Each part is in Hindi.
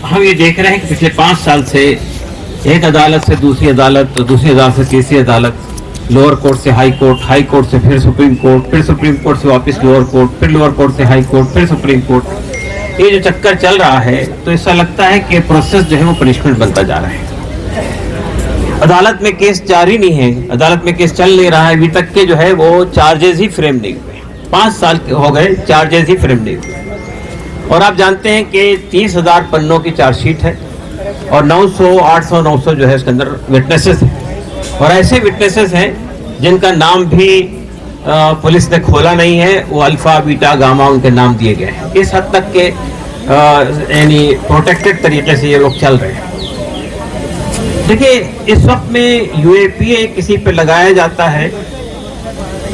हम ये देख रहे हैं कि पिछले 5 साल से एक अदालत से दूसरी अदालत, तो दूसरी अदालत से तीसरी अदालत, लोअर कोर्ट से हाई कोर्ट से फिर सुप्रीम कोर्ट, फिर सुप्रीम कोर्ट से वापस लोअर कोर्ट, फिर लोअर कोर्ट से हाई कोर्ट, फिर सुप्रीम कोर्ट। ये जो चक्कर चल रहा है तो ऐसा लगता है कि प्रोसेस जो है वो पनिशमेंट बनता जा रहा है। अदालत में केस जारी नहीं है, अदालत में केस चल नहीं रहा है, अभी तक के जो है वो चार्जेस ही फ्रेम नहीं हुए। 5 साल हो गए, चार्जेस ही फ्रेम नहीं हुए। और आप जानते हैं कि 30,000 पन्नों की चार्जशीट है और 900, 800, 900 जो है इसके अंदर विटनेसेस हैं। और ऐसे विटनेसेस हैं जिनका नाम भी पुलिस ने खोला नहीं है, वो अल्फा बीटा गामा उनके नाम दिए गए हैं। इस हद तक के यानी प्रोटेक्टेड तरीके से ये लोग चल रहे हैं। देखिए, इस वक्त में यूएपीए किसी पे लगाया जाता है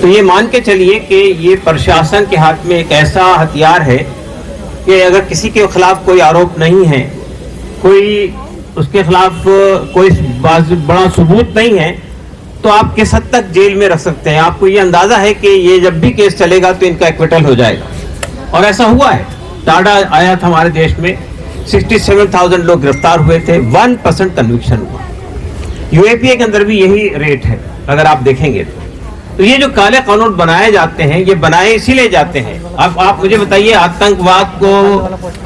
तो ये मान के चलिए कि ये प्रशासन के हाथ में एक ऐसा हथियार है कि अगर किसी के खिलाफ कोई आरोप नहीं है, कोई उसके खिलाफ कोई बड़ा सबूत नहीं है, तो आप किस हद तक जेल में रख सकते हैं। आपको ये अंदाजा है कि ये जब भी केस चलेगा तो इनका एक्विटल हो जाएगा। और ऐसा हुआ है। टाडा आया था हमारे देश में, 67,000 लोग गिरफ्तार हुए थे, 1% कन्विक्शन हुआ। यूएपीए के अंदर भी यही रेट है अगर आप देखेंगे तो ये जो काले कानून बनाए जाते हैं, ये बनाए इसीलिए जाते हैं। अब आप मुझे बताइए, आतंकवाद को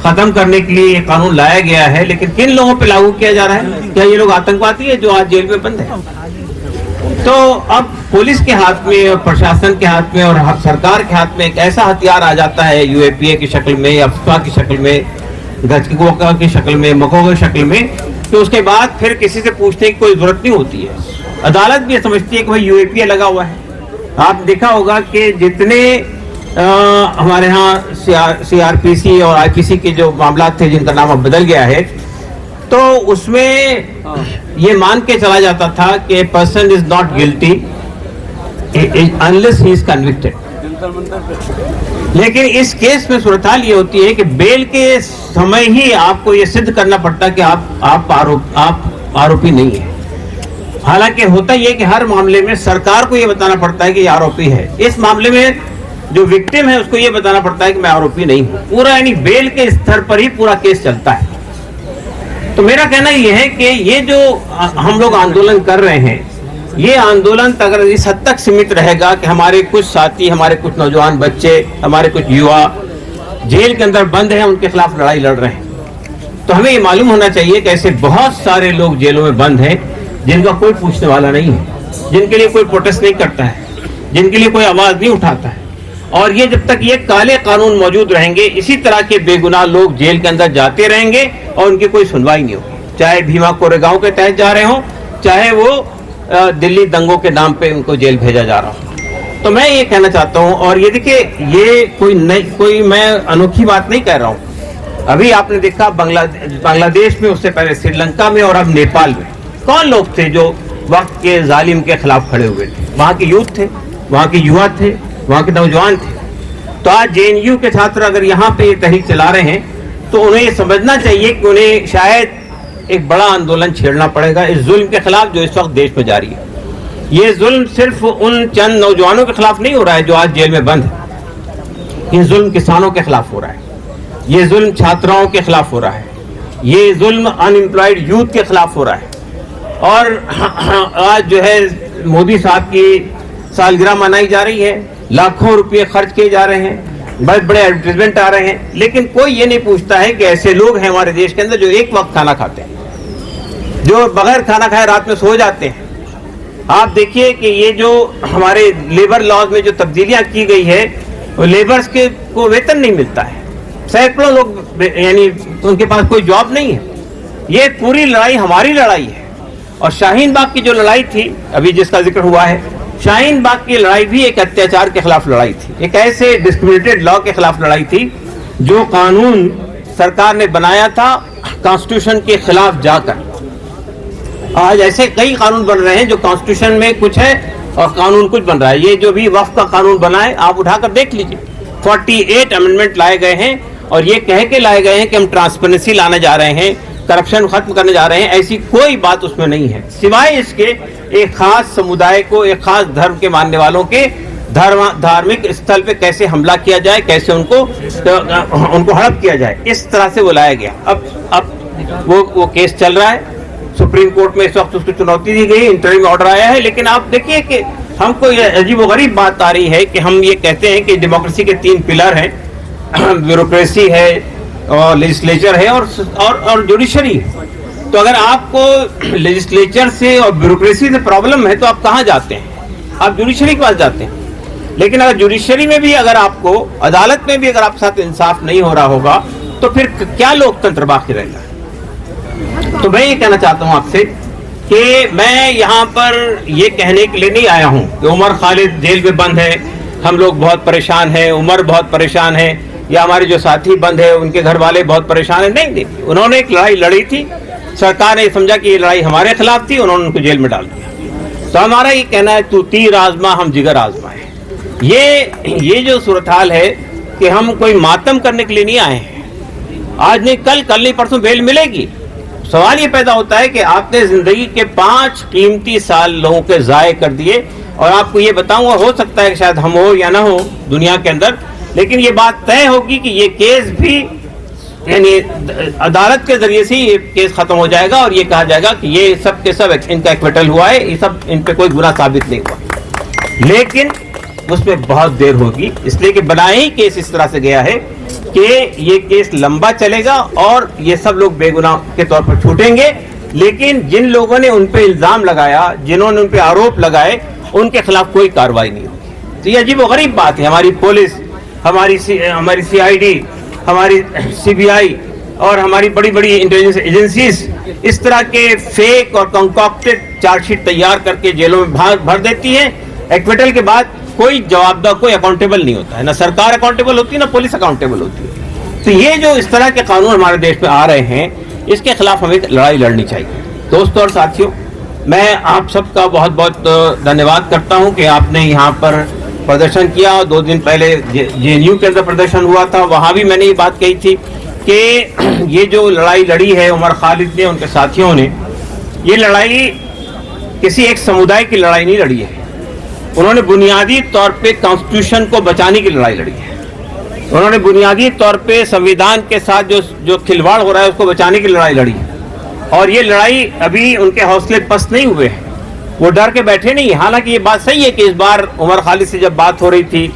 खत्म करने के लिए ये कानून लाया गया है, लेकिन किन लोगों पे लागू किया जा रहा है? क्या ये लोग आतंकवादी है जो आज जेल में बंद है? तो अब पुलिस के हाथ में और प्रशासन के हाथ में और सरकार के हाथ में एक ऐसा हथियार आ जाता है यूएपीए की शक्ल में, अफवाह की शक्ल में, गजगोका की शक्ल में, मकोगा की शक्ल में, तो उसके बाद फिर किसी से पूछने की कोई जरूरत नहीं होती है। अदालत भी समझती है कि भाई यूएपीए लगा हुआ है। आप देखा होगा कि जितने हमारे यहाँ सीआरपीसी और आईपीसी के जो मामला थे जिनका नाम अब बदल गया है, तो उसमें ये मान के चला जाता था कि person is not guilty unless he is convicted. लेकिन इस केस में सूरत हाल ये होती है कि बेल के समय ही आपको ये सिद्ध करना पड़ता है कि आप आरोपी नहीं है। हालांकि होता यह कि हर मामले में सरकार को यह बताना पड़ता है कि आरोपी है। इस मामले में जो विक्टिम है उसको यह बताना पड़ता है कि मैं आरोपी नहीं हूं। पूरा यानी बेल के स्तर पर ही पूरा केस चलता है। तो मेरा कहना यह है कि ये जो हम लोग आंदोलन कर रहे हैं, ये आंदोलन अगर इस हद तक सीमित रहेगा कि हमारे कुछ साथी, हमारे कुछ नौजवान बच्चे, हमारे कुछ युवा जेल के अंदर बंद हैं, उनके खिलाफ लड़ाई लड़ रहे हैं, तो हमें ये मालूम होना चाहिए कि ऐसे बहुत सारे लोग जेलों में बंद हैं जिनका कोई पूछने वाला नहीं है, जिनके लिए कोई प्रोटेस्ट नहीं करता है, जिनके लिए कोई आवाज नहीं उठाता है। और ये जब तक ये काले कानून मौजूद रहेंगे, इसी तरह के बेगुनाह लोग जेल के अंदर जाते रहेंगे और उनकी कोई सुनवाई नहीं होगी। चाहे भीमा कोरेगांव के तहत जा रहे हो, चाहे वो दिल्ली दंगों के नाम पे उनको जेल भेजा जा रहा हो। तो मैं ये कहना चाहता हूँ, और ये देखिए, ये कोई मैं अनोखी बात नहीं कह रहा हूँ। अभी आपने देखा बांग्लादेश में, उससे पहले श्रीलंका में और अब नेपाल में कौन लोग थे जो वक्त के जालिम के खिलाफ खड़े हुए थे? वहां के यूथ थे, वहां के युवा थे, वहां के नौजवान थे। तो आज जेएनयू के छात्र अगर यहाँ पे ये तहरीक चला रहे हैं तो उन्हें ये समझना चाहिए कि उन्हें शायद एक बड़ा आंदोलन छेड़ना पड़ेगा इस जुल्म के खिलाफ जो इस वक्त देश में जारी है। ये जुल्म सिर्फ उन चंद नौजवानों के खिलाफ नहीं हो रहा है जो आज जेल में बंद है। ये जुल्म किसानों के खिलाफ हो रहा है, ये जुल्म छात्राओं के खिलाफ हो रहा है, ये जुल्म अनएम्प्लॉयड यूथ के खिलाफ हो रहा है। और आज जो है मोदी साहब की सालगिरह मनाई जा रही है, लाखों रुपए खर्च किए जा रहे हैं, बड़े बड़े एडवर्टाइजमेंट आ रहे हैं, लेकिन कोई ये नहीं पूछता है कि ऐसे लोग हैं हमारे देश के अंदर जो एक वक्त खाना खाते हैं, जो बगैर खाना खाए रात में सो जाते हैं। आप देखिए कि ये जो हमारे लेबर लॉज में जो तब्दीलियां की गई है, वो लेबर्स के को वेतन नहीं मिलता है। सैकड़ों लोग यानी उनके पास कोई जॉब नहीं है। ये पूरी लड़ाई हमारी लड़ाई है। और शाहीन बाग की जो लड़ाई थी, अभी जिसका जिक्र हुआ है, शाहीन बाग की लड़ाई भी एक अत्याचार के खिलाफ लड़ाई थी, एक ऐसे डिस्क्रिमिनेटेड लॉ के खिलाफ लड़ाई थी जो कानून सरकार ने बनाया था कॉन्स्टिट्यूशन के खिलाफ जाकर। आज ऐसे कई कानून बन रहे हैं जो कॉन्स्टिट्यूशन में कुछ है और कानून कुछ बन रहा है। ये जो भी वक्फ का कानून बना है, आप उठाकर देख लीजिए, 48 अमेंडमेंट लाए गए हैं और ये कह के लाए गए हैं कि हम ट्रांसपेरेंसी लाने जा रहे हैं, करप्शन खत्म करने जा रहे हैं। ऐसी कोई बात उसमें नहीं है, सिवाय इसके एक खास समुदाय को, एक खास धर्म के मानने वालों के धार्मिक स्थल पे कैसे हमला किया जाए, कैसे उनको हड़प किया जाए, इस तरह से वो लाया गया। अब वो केस चल रहा है, सुप्रीम कोर्ट में इस वक्त उसको चुनौती दी गई, इंटरिम ऑर्डर आया है। लेकिन आप देखिए कि हमको ये अजीबोगरीब बात आ रही है कि हम ये कहते हैं कि डेमोक्रेसी के 3 पिलर हैं, ब्यूरोक्रेसी है और लेजिस्लेचर है और जुडिशरी है। तो अगर आपको लेजिस्लेचर से और ब्यूरोक्रेसी से प्रॉब्लम है तो आप कहाँ जाते हैं? आप जुडिशरी के पास जाते हैं। लेकिन अगर जुडिशरी में भी अगर आपको, अदालत में भी अगर आपके साथ इंसाफ नहीं हो रहा होगा तो फिर क्या लोकतंत्र बाकी रहेगा? तो मैं ये कहना चाहता हूं आपसे कि मैं यहाँ पर ये कहने के लिए नहीं आया हूं कि उमर खालिद जेल में बंद है, हम लोग बहुत परेशान हैं, उमर बहुत परेशान है, या हमारे जो साथी बंद है उनके घर वाले बहुत परेशान है। नहीं, उन्होंने एक लड़ाई लड़ी थी, सरकार ने समझा कि ये लड़ाई हमारे खिलाफ थी, उन्होंने उनको जेल में डाल दिया। तो हमारा ये कहना है, तू तीर आजमा हम जिगर आजमाए। ये जो सूरत हाल है कि हम कोई मातम करने के लिए नहीं आए हैं, आज नहीं कल नहीं परसों बेल मिलेगी। सवाल ये पैदा होता है कि आपने जिंदगी के 5 कीमती साल लोगों के जाये कर दिए। और आपको ये बताऊंगा, हो सकता है कि शायद हम हो या ना हो दुनिया के अंदर, लेकिन ये बात तय होगी कि ये केस भी यानी अदालत के जरिए से ये केस खत्म हो जाएगा और ये कहा जाएगा कि ये सब के सब इनका एक्विटल हुआ है, ये सब इन पे कोई गुनाह साबित नहीं हुआ। लेकिन उसमें बहुत देर होगी, इसलिए कि बनाए ही केस इस तरह से गया है कि ये केस लंबा चलेगा और ये सब लोग बेगुनाह के तौर पर छूटेंगे। लेकिन जिन लोगों ने उन पे इल्जाम लगाया, जिन्होंने उन पे आरोप लगाए, उनके खिलाफ कोई कार्रवाई नहीं होगी। तो ये अजीबोगरीब बात है। हमारी पुलिस, हमारी CID, हमारी CBI और हमारी बड़ी बड़ी इंटेलिजेंस एजेंसीज इस तरह के फेक और कंकॉक्टेड चार्जशीट तैयार करके जेलों में भर देती है। एक्विटल के बाद कोई जवाबदार, कोई अकाउंटेबल नहीं होता है, ना सरकार अकाउंटेबल होती है, ना पुलिस अकाउंटेबल होती है। तो ये जो इस तरह के कानून हमारे देश में आ रहे हैं, इसके खिलाफ हमें लड़ाई लड़नी चाहिए। दोस्तों और साथियों, मैं आप सबका बहुत बहुत धन्यवाद करता हूं कि आपने यहाँ पर प्रदर्शन किया। 2 दिन पहले JNU के अंदर प्रदर्शन हुआ था, वहाँ भी मैंने ये बात कही थी कि ये जो लड़ाई लड़ी है उमर खालिद ने, उनके साथियों ने, ये लड़ाई किसी एक समुदाय की लड़ाई नहीं लड़ी है। उन्होंने बुनियादी तौर पे कॉन्स्टिट्यूशन को बचाने की लड़ाई लड़ी है। उन्होंने बुनियादी तौर पे संविधान के साथ जो खिलवाड़ हो रहा है उसको बचाने की लड़ाई लड़ी है। और ये लड़ाई अभी उनके हौसले पस्त नहीं हुए हैं, वो डर के बैठे नहीं। हालांकि ये बात सही है कि इस बार उमर खालिद से जब बात हो रही थी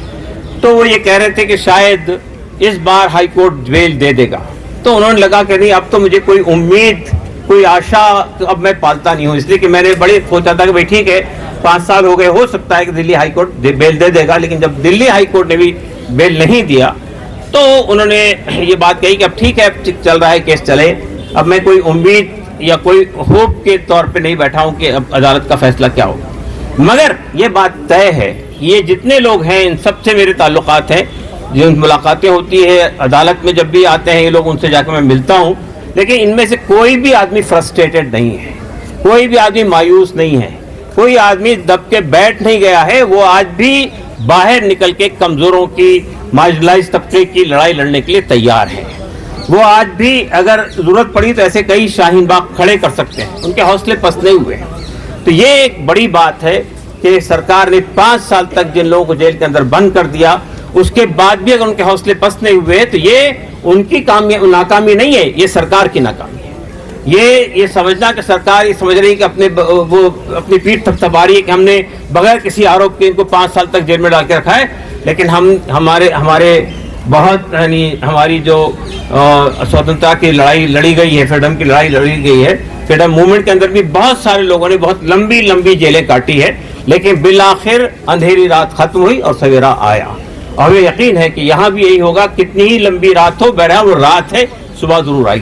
तो वो ये कह रहे थे कि शायद इस बार हाई कोर्ट बेल दे देगा। तो उन्होंने लगा कि नहीं, अब तो मुझे कोई उम्मीद, कोई आशा तो अब मैं पालता नहीं हूँ। इसलिए कि मैंने बड़े सोचा था कि भाई ठीक है, 5 साल हो गए, हो सकता है कि दिल्ली हाई कोर्ट बेल दे देगा। लेकिन जब दिल्ली हाई कोर्ट ने भी बेल नहीं दिया तो उन्होंने ये बात कही कि अब ठीक है, चल रहा है केस चले, अब मैं कोई उम्मीद या कोई होप के तौर पे नहीं बैठा हूं कि अब अदालत का फैसला क्या होगा। मगर ये बात तय है, ये जितने लोग हैं इन सबसे मेरे ताल्लुकात हैं, जो मुलाकातें होती है अदालत में, जब भी आते हैं ये लोग, उनसे जाकर मैं मिलता हूं। लेकिन इनमें से कोई भी आदमी फ्रस्ट्रेटेड नहीं है, कोई भी आदमी मायूस नहीं है, कोई आदमी दब के बैठ नहीं गया है। वो आज भी बाहर निकल के कमजोरों की, मार्जिनलाइज तबके की लड़ाई लड़ने के लिए तैयार है। वो आज भी अगर जरूरत पड़ी तो ऐसे कई शाहीन बाग खड़े कर सकते हैं, उनके हौसले पस्त नहीं हुए। तो ये एक बड़ी बात है कि सरकार ने 5 साल तक जिन लोगों को जेल के अंदर बंद कर दिया, उसके बाद भी अगर उनके हौसले पस्त नहीं हुए तो ये उनकी नाकामी नहीं है, ये सरकार की नाकामी है। ये समझना कि सरकार ये समझ रही है कि अपनी पीठ थपथपा रही है कि हमने बगैर किसी आरोप के इनको 5 साल तक जेल में डाल के रखा है। लेकिन हमारे बहुत यानी हमारी जो स्वतंत्रता की लड़ाई लड़ी गई है, फ्रीडम की लड़ाई लड़ी गई है, फ्रीडम मूवमेंट के अंदर भी बहुत सारे लोगों ने बहुत लंबी लंबी जेलें काटी है। लेकिन बिलाखिर अंधेरी रात खत्म हुई और सवेरा आया। और हमें यकीन है कि यहाँ भी यही होगा, कितनी ही लंबी रात हो, बहरहाल वो रात है, सुबह जरूर आएगी।